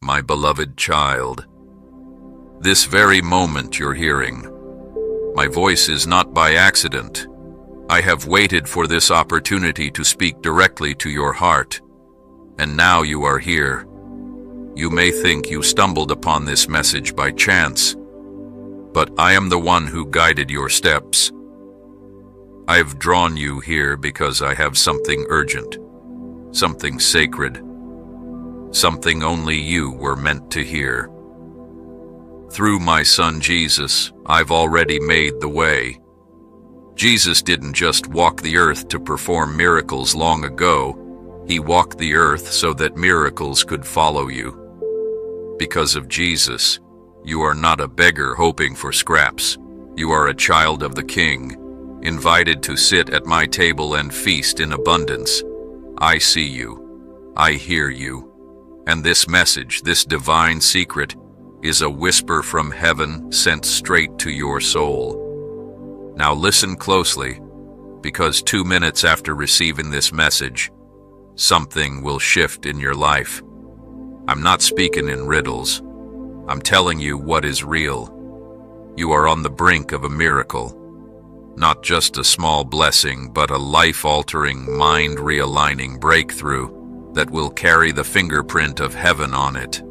my beloved child. This very moment you're hearing. My voice is not by accident. I have waited for this opportunity to speak directly to your heart, and now you are here. You may think you stumbled upon this message by chance, but I am the one who guided your steps. I've drawn you here because I have something urgent, something sacred, something only you were meant to hear. Through my son Jesus, I've already made the way. Jesus didn't just walk the earth to perform miracles long ago. He walked the earth so that miracles could follow you. Because of Jesus, you are not a beggar hoping for scraps. You are a child of the King, invited to sit at my table and feast in abundance. I see you. I hear you. And this message, this divine secret, is a whisper from heaven sent straight to your soul. Now listen closely, because 2 minutes after receiving this message, something will shift in your life. I'm not speaking in riddles. I'm telling you what is real. You are on the brink of a miracle. Not just a small blessing, but a life-altering, mind-realigning breakthrough that will carry the fingerprint of heaven on it.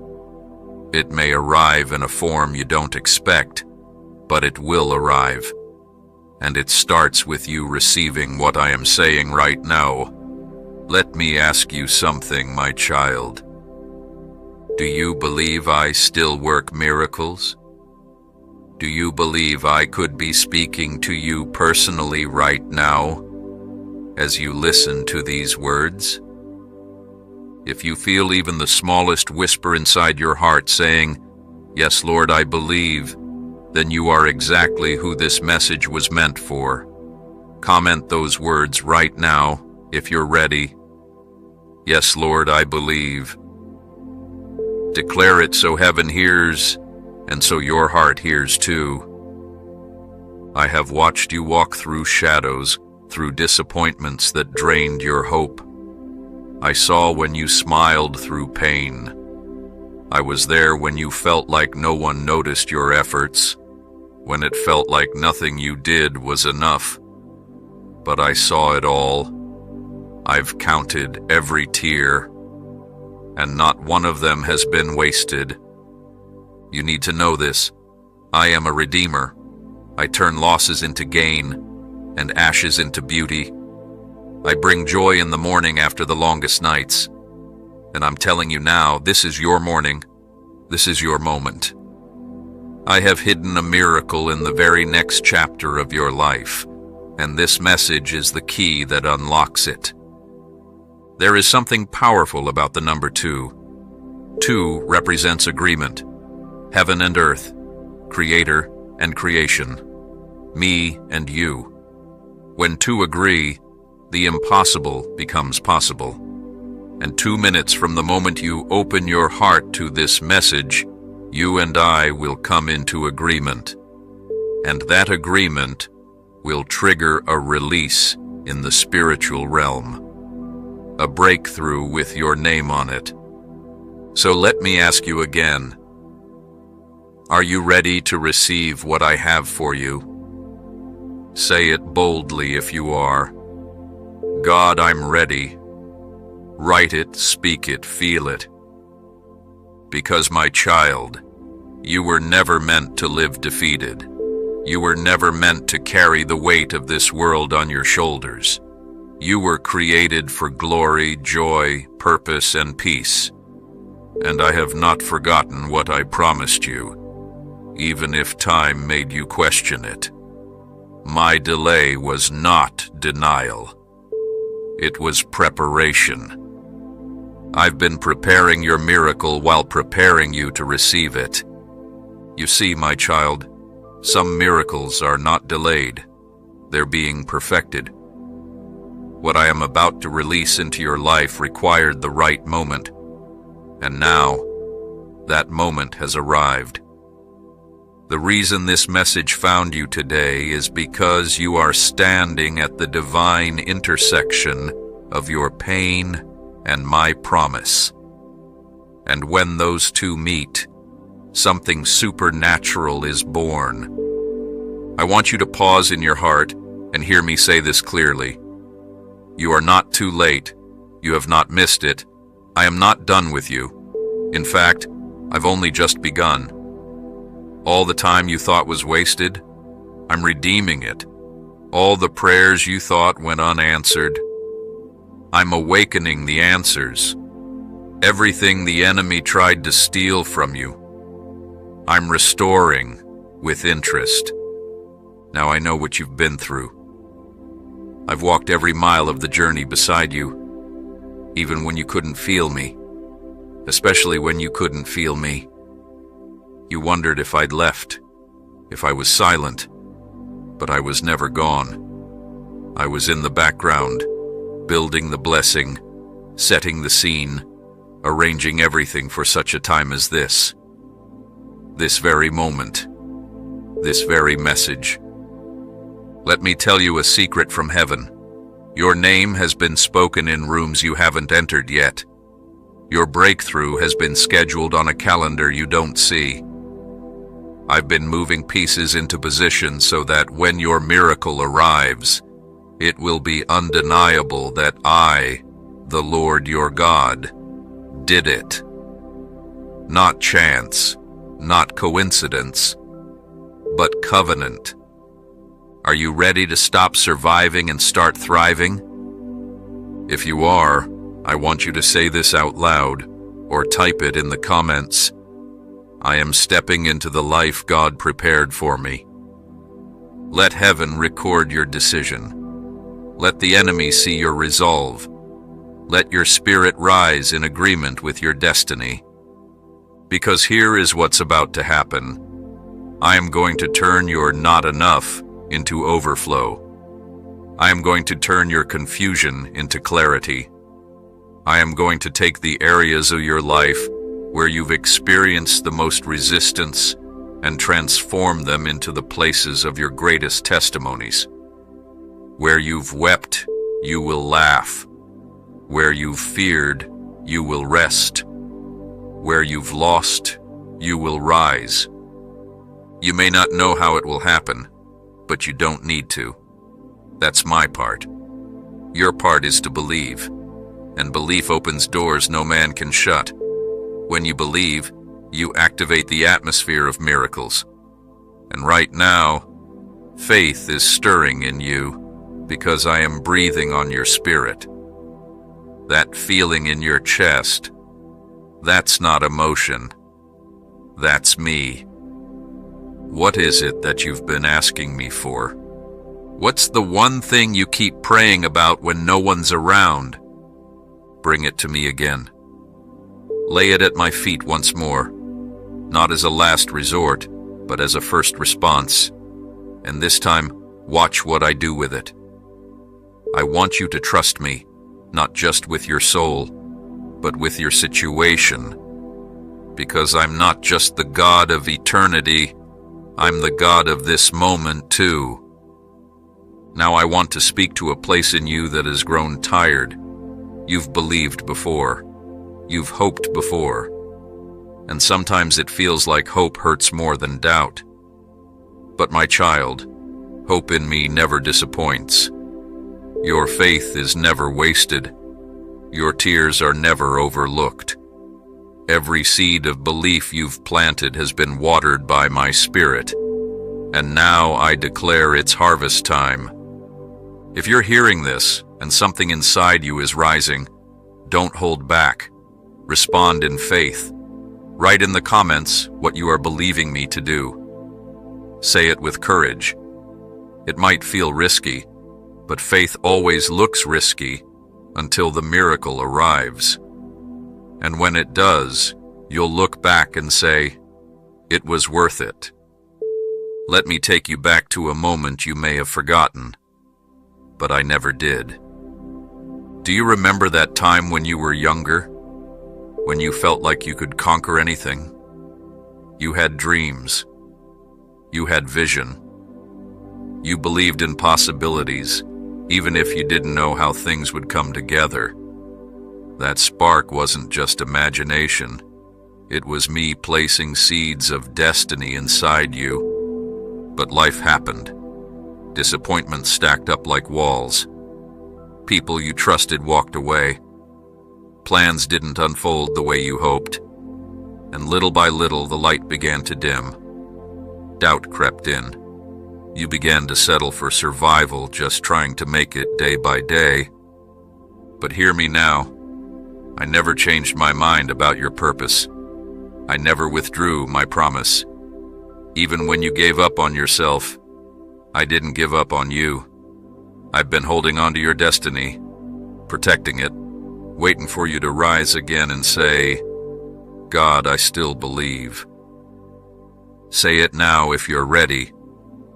It may arrive in a form you don't expect, but it will arrive. And it starts with you receiving what I am saying right now. Let me ask you something, my child. Do you believe I still work miracles? Do you believe I could be speaking to you personally right now, as you listen to these words? If you feel even the smallest whisper inside your heart saying, "Yes, Lord, I believe," then you are exactly who this message was meant for. Comment those words right now, if you're ready. Yes, Lord, I believe. Declare it so heaven hears, and so your heart hears too. I have watched you walk through shadows, through disappointments that drained your hope. I saw when you smiled through pain. I was there when you felt like no one noticed your efforts, when it felt like nothing you did was enough. But I saw it all. I've counted every tear, and not one of them has been wasted. You need to know this. I am a redeemer. I turn losses into gain, and ashes into beauty. I bring joy in the morning after the longest nights. And I'm telling you now, this is your morning. This is your moment. I have hidden a miracle in the very next chapter of your life, and this message is the key that unlocks it. There is something powerful about the number 2. 2 represents agreement. Heaven and earth, creator and creation, me and you. When 2 agree, the impossible becomes possible. And 2 minutes from the moment you open your heart to this message, you and I will come into agreement. And that agreement will trigger a release in the spiritual realm. A breakthrough with your name on it. So let me ask you again. Are you ready to receive what I have for you? Say it boldly if you are. God, I'm ready. Write it, speak it, feel it. Because, my child, you were never meant to live defeated. You were never meant to carry the weight of this world on your shoulders. You were created for glory, joy, purpose, and peace. And I have not forgotten what I promised you, even if time made you question it. My delay was not denial. It was preparation. I've been preparing your miracle while preparing you to receive it. You see, my child, some miracles are not delayed. They're being perfected. What I am about to release into your life required the right moment. And now, that moment has arrived. The reason this message found you today is because you are standing at the divine intersection of your pain and my promise. And when those two meet, something supernatural is born. I want you to pause in your heart and hear me say this clearly. You are not too late. You have not missed it. I am not done with you. In fact, I've only just begun. All the time you thought was wasted, I'm redeeming it. All the prayers you thought went unanswered, I'm awakening the answers. Everything the enemy tried to steal from you, I'm restoring with interest. Now I know what you've been through. I've walked every mile of the journey beside you, even when you couldn't feel me, especially when you couldn't feel me. You wondered if I'd left, if I was silent, but I was never gone. I was in the background, building the blessing, setting the scene, arranging everything for such a time as this. This very moment, this very message. Let me tell you a secret from heaven. Your name has been spoken in rooms you haven't entered yet. Your breakthrough has been scheduled on a calendar you don't see. I've been moving pieces into position so that when your miracle arrives, it will be undeniable that I, the Lord your God, did it. Not chance, not coincidence, but covenant. Are you ready to stop surviving and start thriving? If you are, I want you to say this out loud or type it in the comments. I am stepping into the life God prepared for me. Let heaven record your decision. Let the enemy see your resolve. Let your spirit rise in agreement with your destiny. Because here is what's about to happen. I am going to turn your not enough into overflow. I am going to turn your confusion into clarity. I am going to take the areas of your life where you've experienced the most resistance and transform them into the places of your greatest testimonies. Where you've wept, you will laugh. Where you've feared, you will rest. Where you've lost, you will rise. You may not know how it will happen, but you don't need to. That's my part. Your part is to believe, and belief opens doors no man can shut. When you believe, you activate the atmosphere of miracles. And right now, faith is stirring in you because I am breathing on your spirit. That feeling in your chest, that's not emotion. That's me. What is it that you've been asking me for? What's the one thing you keep praying about when no one's around? Bring it to me again. Lay it at my feet once more, not as a last resort, but as a first response. And this time, watch what I do with it. I want you to trust me, not just with your soul, but with your situation. Because I'm not just the God of eternity, I'm the God of this moment too. Now I want to speak to a place in you that has grown tired. You've believed before. You've hoped before. And sometimes it feels like hope hurts more than doubt. But my child, hope in me never disappoints. Your faith is never wasted. Your tears are never overlooked. Every seed of belief you've planted has been watered by my Spirit, and now I declare it's harvest time. If you're hearing this and something inside you is rising, don't hold back. Respond in faith. Write in the comments what you are believing me to do. Say it with courage. It might feel risky, but faith always looks risky until the miracle arrives. And when it does, you'll look back and say, it was worth it. Let me take you back to a moment you may have forgotten, but I never did. Do you remember that time when you were younger? When you felt like you could conquer anything? You had dreams. You had vision. You believed in possibilities, even if you didn't know how things would come together. That spark wasn't just imagination, It was me placing seeds of destiny inside you. But life happened. Disappointments stacked up like walls. People you trusted walked away. Plans didn't unfold the way you hoped. And little by little, the light began to dim. Doubt crept in. You began to settle for survival, just trying to make it day by day. But hear me now. I never changed my mind about your purpose. I never withdrew my promise. Even when you gave up on yourself, I didn't give up on you. I've been holding on to your destiny, protecting it, waiting for you to rise again and say, God, I still believe. Say it now if you're ready.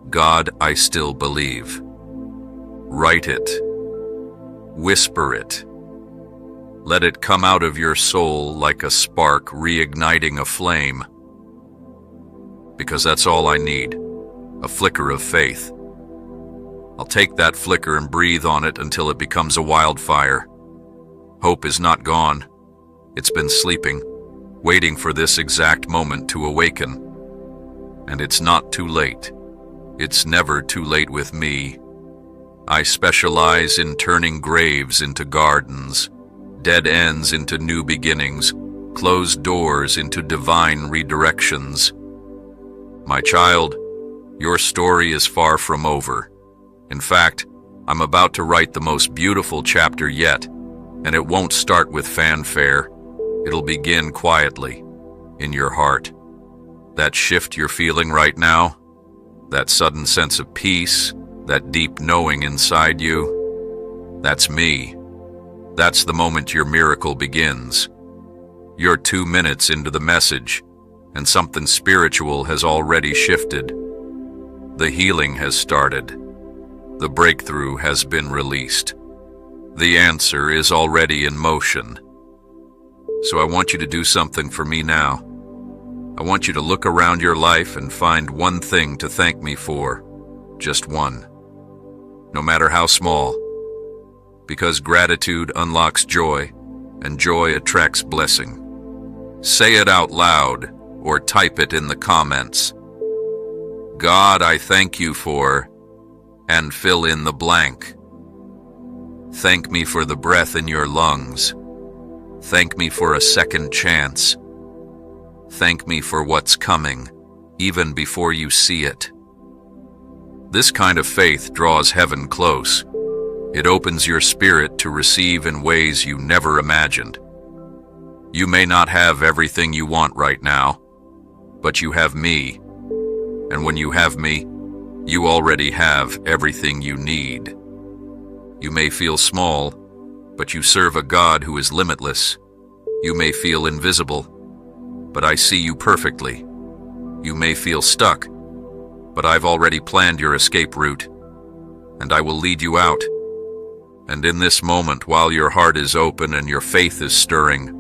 God, I still believe. Write it. Whisper it. Let it come out of your soul like a spark reigniting a flame. Because that's all I need, a flicker of faith. I'll take that flicker and breathe on it until it becomes a wildfire. Hope is not gone. It's been sleeping, waiting for this exact moment to awaken. And it's not too late. It's never too late with me. I specialize in turning graves into gardens, dead ends into new beginnings, closed doors into divine redirections. My child, your story is far from over. In fact, I'm about to write the most beautiful chapter yet, and it won't start with fanfare. It'll begin quietly, in your heart. That shift you're feeling right now, that sudden sense of peace, that deep knowing inside you, that's me. That's the moment your miracle begins. You're 2 minutes into the message, and something spiritual has already shifted. The healing has started. The breakthrough has been released. The answer is already in motion. So I want you to do something for me now. I want you to look around your life and find one thing to thank me for. Just one. No matter how small. Because gratitude unlocks joy, and joy attracts blessing. Say it out loud, or type it in the comments. God, I thank you for, and fill in the blank. Thank me for the breath in your lungs. Thank me for a second chance. Thank me for what's coming, even before you see it. This kind of faith draws heaven close. It opens your spirit to receive in ways you never imagined. You may not have everything you want right now, but you have me. And when you have me, you already have everything you need. You may feel small, but you serve a God who is limitless. You may feel invisible, but I see you perfectly. You may feel stuck, but I've already planned your escape route, and I will lead you out. And in this moment, while your heart is open and your faith is stirring,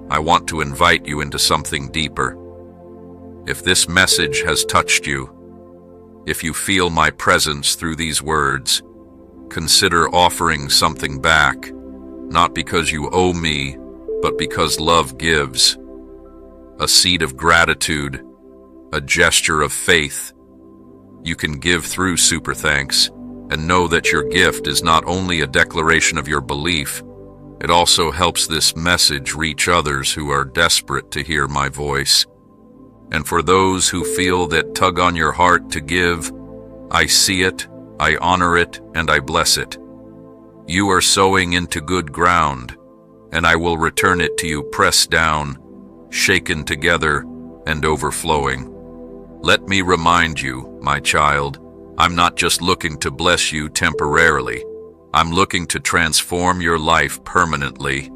I want to invite you into something deeper. If this message has touched you, if you feel my presence through these words, consider offering something back, not because you owe me, but because love gives. A seed of gratitude, a gesture of faith. You can give through super thanks, and know that your gift is not only a declaration of your belief, it also helps this message reach others who are desperate to hear my voice. And for those who feel that tug on your heart to give, I see it, I honor it, and I bless it. You are sowing into good ground, and I will return it to you pressed down, shaken together, and overflowing. Let me remind you, my child, I'm not just looking to bless you temporarily. I'm looking to transform your life permanently.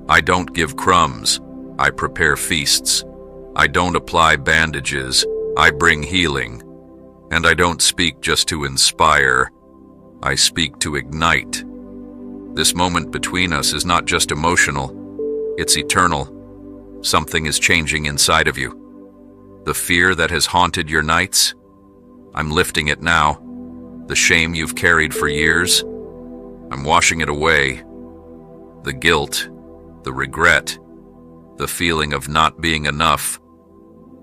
I don't give crumbs. I prepare feasts. I don't apply bandages. I bring healing. And I don't speak just to inspire. I speak to ignite. This moment between us is not just emotional. It's eternal. Something is changing inside of you. The fear that has haunted your nights, I'm lifting it now. The shame you've carried for years, I'm washing it away. The guilt, the regret, the feeling of not being enough,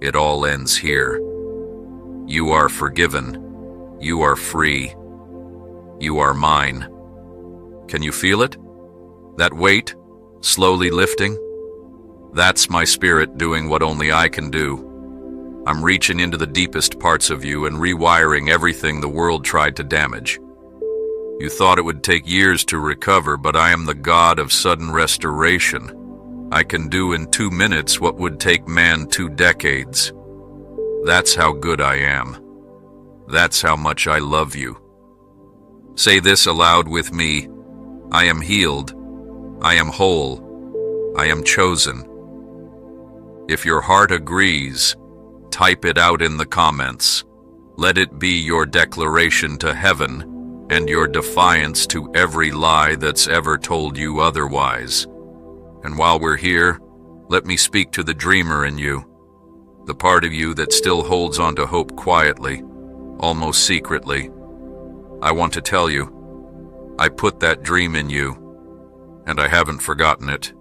it all ends here. You are forgiven. You are free. You are mine. Can you feel it? That weight, slowly lifting? That's my spirit doing what only I can do. I'm reaching into the deepest parts of you and rewiring everything the world tried to damage. You thought it would take years to recover, but I am the God of sudden restoration. I can do in 2 minutes what would take man 2 decades. That's how good I am. That's how much I love you. Say this aloud with me. I am healed. I am whole. I am chosen. If your heart agrees, type it out in the comments. Let it be your declaration to heaven and your defiance to every lie that's ever told you otherwise. And while we're here, let me speak to the dreamer in you, the part of you that still holds on to hope quietly, almost secretly. I want to tell you, I put that dream in you, and I haven't forgotten it.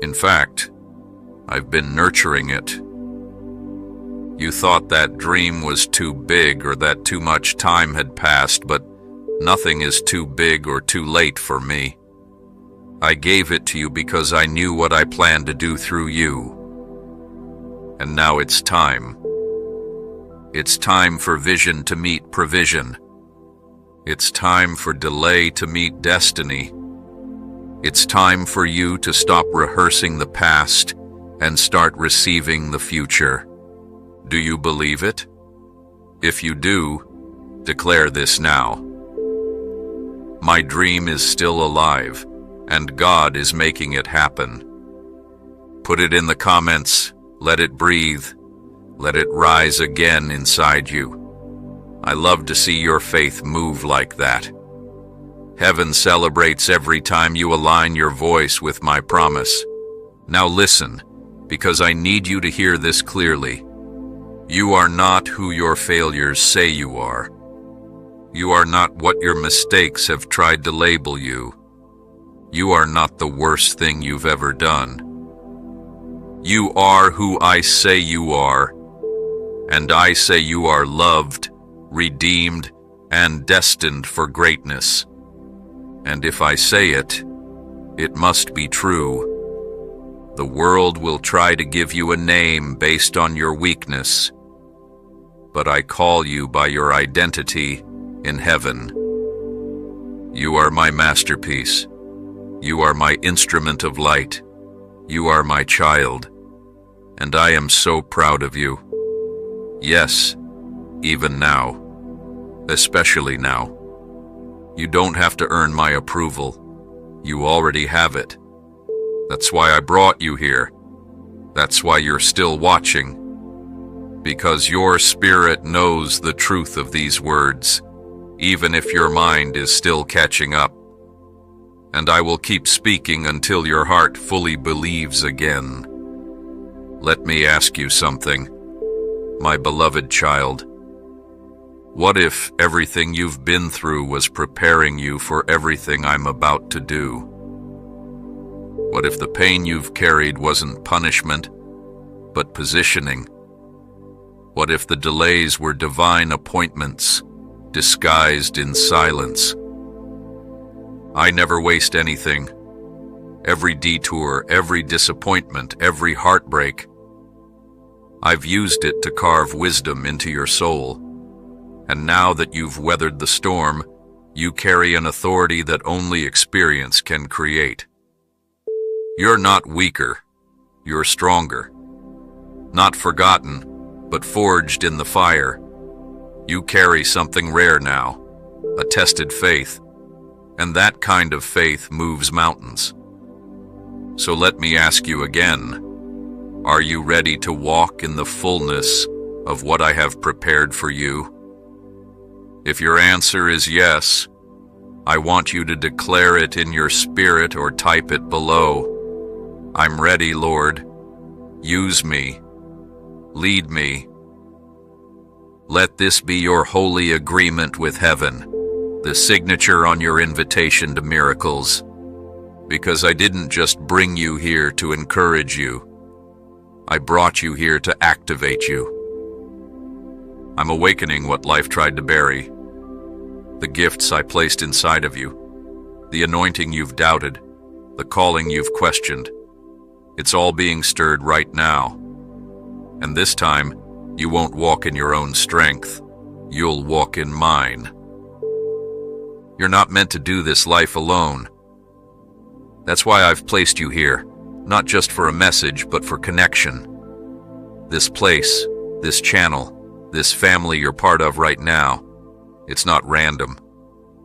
In fact, I've been nurturing it. You thought that dream was too big or that too much time had passed, but nothing is too big or too late for me. I gave it to you because I knew what I planned to do through you. And now it's time. It's time for vision to meet provision. It's time for delay to meet destiny. It's time for you to stop rehearsing the past and start receiving the future. Do you believe it? If you do, declare this now. My dream is still alive, and God is making it happen. Put it in the comments. Let it breathe. Let it rise again inside you. I love to see your faith move like that. Heaven celebrates every time you align your voice with my promise. Now listen, because I need you to hear this clearly. You are not who your failures say you are. You are not what your mistakes have tried to label you. You are not the worst thing you've ever done. You are who I say you are, and I say you are loved, redeemed, and destined for greatness. And if I say it, it must be true. The world will try to give you a name based on your weakness, but I call you by your identity in heaven. You are my masterpiece. You are my instrument of light. You are my child, and I am so proud of you. Yes, even now, especially now. You don't have to earn my approval. You already have it. That's why I brought you here. That's why you're still watching. Because your spirit knows the truth of these words, even if your mind is still catching up. And I will keep speaking until your heart fully believes again. Let me ask you something, my beloved child. What if everything you've been through was preparing you for everything I'm about to do? What if the pain you've carried wasn't punishment, but positioning? What if the delays were divine appointments, disguised in silence? I never waste anything. Every detour, every disappointment, every heartbreak, I've used it to carve wisdom into your soul. And now that you've weathered the storm, you carry an authority that only experience can create. You're not weaker, you're stronger. Not forgotten, but forged in the fire. You carry something rare now, a tested faith. And that kind of faith moves mountains. So let me ask you again, are you ready to walk in the fullness of what I have prepared for you? If your answer is yes, I want you to declare it in your spirit or type it below. I'm ready, Lord. Use me. Lead me. Let this be your holy agreement with heaven, the signature on your invitation to miracles. Because I didn't just bring you here to encourage you. I brought you here to activate you. I'm awakening what life tried to bury. The gifts I placed inside of you, the anointing you've doubted, the calling you've questioned. It's all being stirred right now. And this time, you won't walk in your own strength. You'll walk in mine. You're not meant to do this life alone. That's why I've placed you here, not just for a message, but for connection. This place, this channel, this family you're part of right now, it's not random.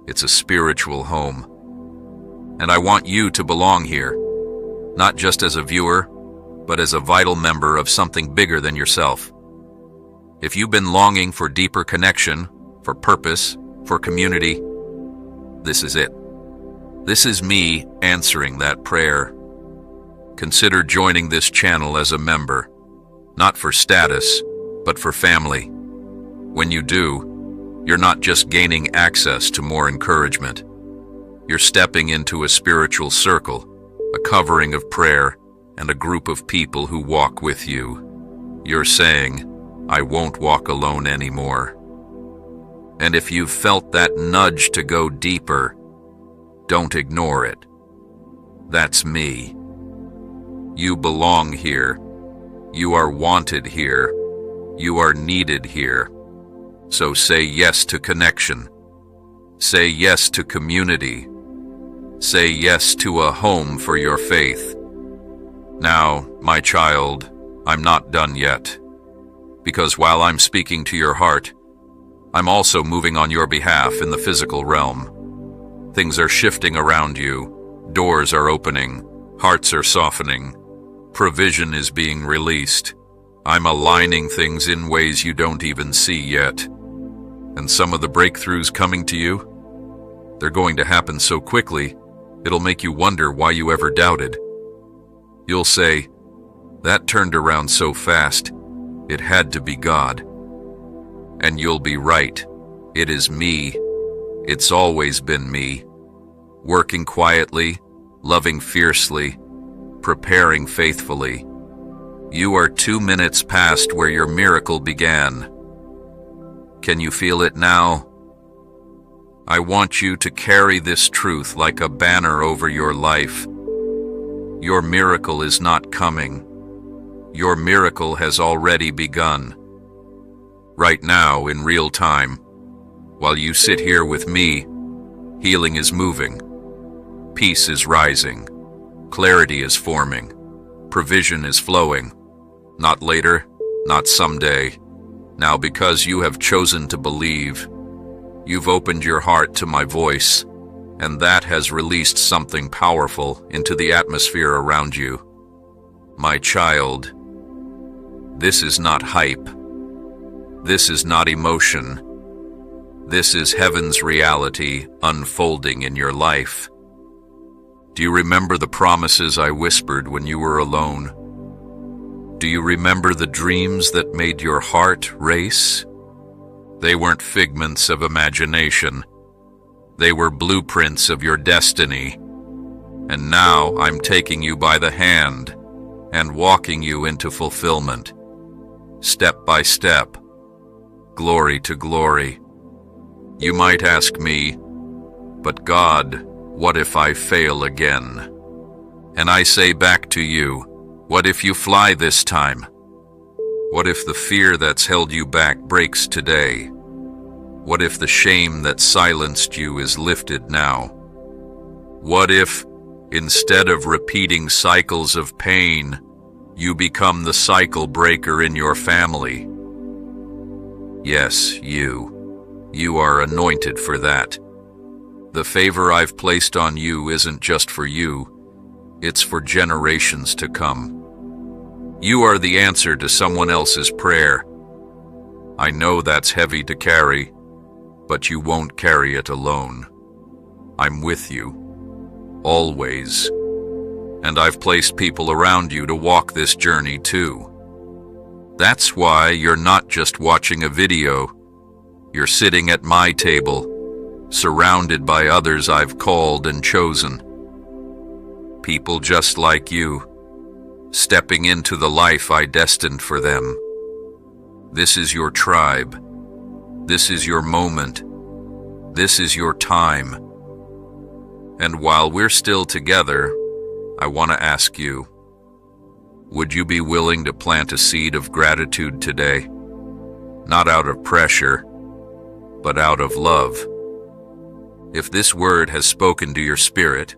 It's a spiritual home. And I want you to belong here, not just as a viewer, but as a vital member of something bigger than yourself. If you've been longing for deeper connection, for purpose, for community, this is it. This is me answering that prayer. Consider joining this channel as a member, not for status, but for family. When you do, you're not just gaining access to more encouragement. You're stepping into a spiritual circle, a covering of prayer, and a group of people who walk with you. You're saying, I won't walk alone anymore. And if you've felt that nudge to go deeper, don't ignore it. That's me. You belong here. You are wanted here. You are needed here. So say yes to connection. Say yes to community. Say yes to a home for your faith. Now, my child, I'm not done yet. Because while I'm speaking to your heart, I'm also moving on your behalf in the physical realm. Things are shifting around you. Doors are opening. Hearts are softening. Provision is being released. I'm aligning things in ways you don't even see yet. And some of the breakthroughs coming to you, they're going to happen so quickly, it'll make you wonder why you ever doubted. You'll say, that turned around so fast, it had to be God. And you'll be right. It is me. It's always been me. Working quietly, loving fiercely, preparing faithfully. You are 2 minutes past where your miracle began. Can you feel it now? I want you to carry this truth like a banner over your life. Your miracle is not coming. Your miracle has already begun. Right now, in real time, while you sit here with me, healing is moving. Peace is rising. Clarity is forming. Provision is flowing. Not later, not someday. Now, because you have chosen to believe, you've opened your heart to my voice, and that has released something powerful into the atmosphere around you. My child, this is not hype. This is not emotion. This is heaven's reality unfolding in your life. Do you remember the promises I whispered when you were alone? Do you remember the dreams that made your heart race? They weren't figments of imagination. They were blueprints of your destiny. And now I'm taking you by the hand and walking you into fulfillment. Step by step, glory to glory. You might ask me, but God, what if I fail again? And I say back to you, what if you fly this time? What if the fear that's held you back breaks today? What if the shame that silenced you is lifted now? What if, instead of repeating cycles of pain, you become the cycle breaker in your family? Yes, you. You are anointed for that. The favor I've placed on you isn't just for you, it's for generations to come. You are the answer to someone else's prayer. I know that's heavy to carry, but you won't carry it alone. I'm with you, always. And I've placed people around you to walk this journey too. That's why you're not just watching a video. You're sitting at my table, surrounded by others I've called and chosen. People just like you, stepping into the life I destined for them. This is your tribe. This is your moment. This is your time. And while we're still together, I want to ask you, would you be willing to plant a seed of gratitude today? Not out of pressure, but out of love. If this word has spoken to your spirit,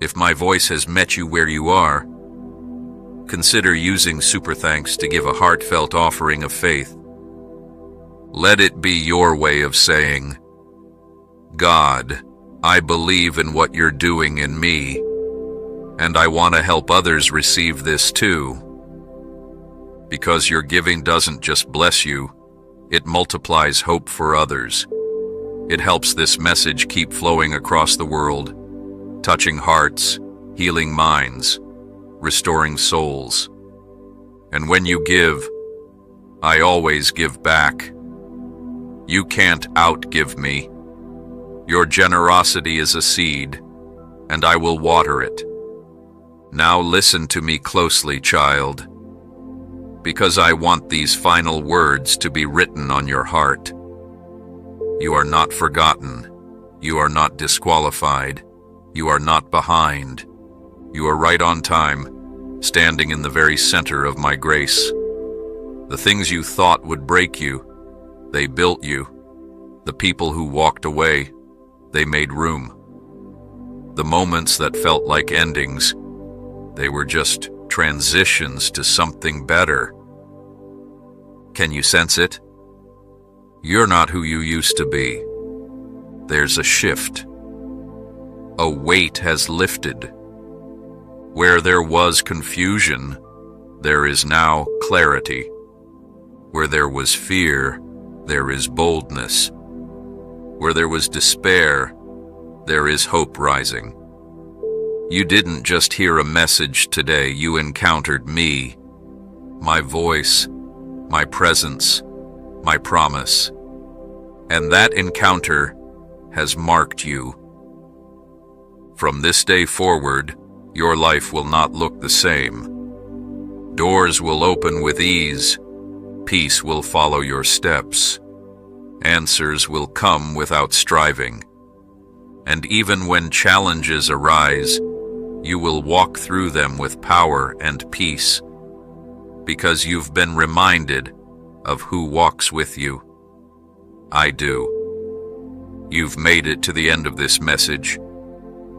if my voice has met you where you are, consider using Super Thanks to give a heartfelt offering of faith. Let it be your way of saying, God, I believe in what you're doing in me, and I want to help others receive this too. Because your giving doesn't just bless you, it multiplies hope for others. It helps this message keep flowing across the world, touching hearts, healing minds, restoring souls. And when you give, I always give back. You can't outgive me. Your generosity is a seed, and I will water it. Now listen to me closely, child, because I want these final words to be written on your heart. You are not forgotten. You are not disqualified. You are not behind. You are right on time, standing in the very center of my grace. The things you thought would break you, they built you. The people who walked away, they made room. The moments that felt like endings, they were just transitions to something better. Can you sense it? You're not who you used to be. There's a shift. A weight has lifted. Where there was confusion, there is now clarity. Where there was fear, there is boldness. Where there was despair, there is hope rising. You didn't just hear a message today, you encountered me, my voice, my presence, my promise. And that encounter has marked you. From this day forward, your life will not look the same. Doors will open with ease. Peace will follow your steps. Answers will come without striving. And even when challenges arise, you will walk through them with power and peace, because you've been reminded of who walks with you. I do. You've made it to the end of this message,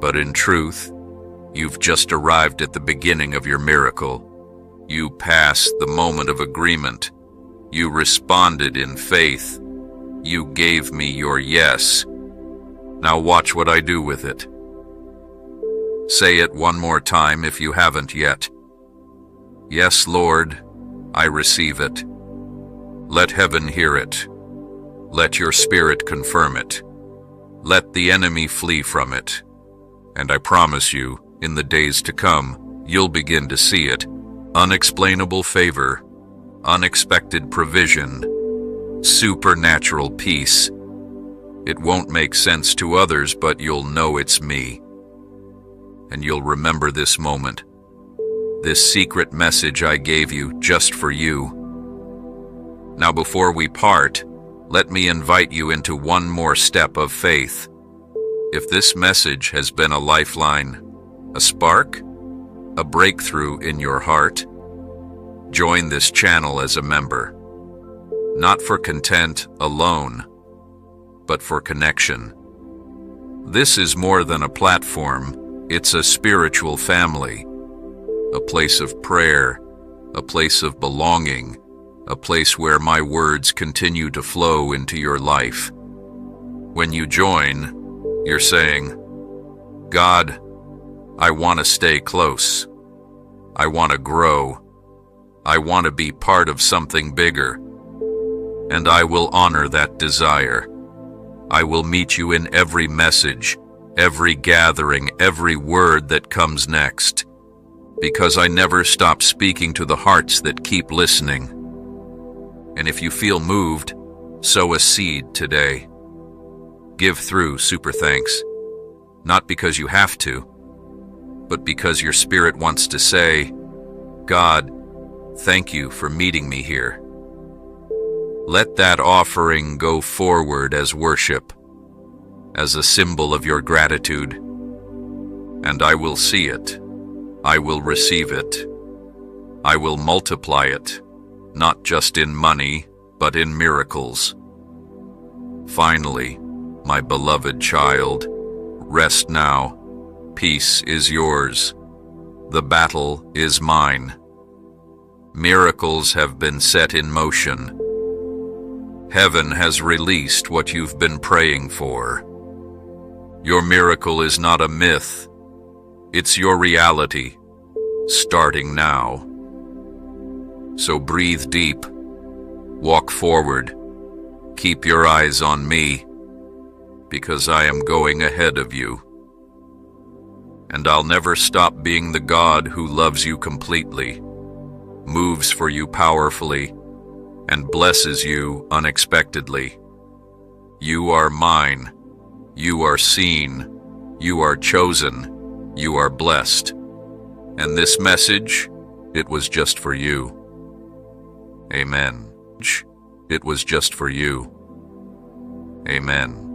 but in truth, you've just arrived at the beginning of your miracle. You passed the moment of agreement. You responded in faith. You gave me your yes. Now watch what I do with it. Say it one more time if you haven't yet. Yes, Lord, I receive it. Let heaven hear it. Let your spirit confirm it. Let the enemy flee from it. And I promise you, in the days to come, you'll begin to see it. Unexplainable favor, unexpected provision, supernatural peace. It won't make sense to others, but you'll know it's me. And you'll remember this moment, this secret message I gave you just for you. Now before we part, let me invite you into one more step of faith. If this message has been a lifeline, a spark, a breakthrough in your heart, join this channel as a member. Not for content alone, but for connection. This is more than a platform, it's a spiritual family, a place of prayer, a place of belonging, a place where my words continue to flow into your life. When you join, you're saying, God, I want to stay close. I want to grow. I want to be part of something bigger. And I will honor that desire. I will meet you in every message, every gathering, every word that comes next, because I never stop speaking to the hearts that keep listening. And if you feel moved, sow a seed today. Give through Super Thanks, not because you have to, but because your spirit wants to say, God, thank you for meeting me here. Let that offering go forward as worship, as a symbol of your gratitude. And I will see it. I will receive it. I will multiply it, not just in money, but in miracles. Finally, my beloved child, rest now. Peace is yours. The battle is mine. Miracles have been set in motion. Heaven has released what you've been praying for. Your miracle is not a myth. It's your reality, starting now. So breathe deep, walk forward, keep your eyes on me, because I am going ahead of you. And I'll never stop being the God who loves you completely, moves for you powerfully, and blesses you unexpectedly. You are mine. You are seen. You are chosen. You are blessed. And this message, it was just for you. Amen. It was just for you. Amen.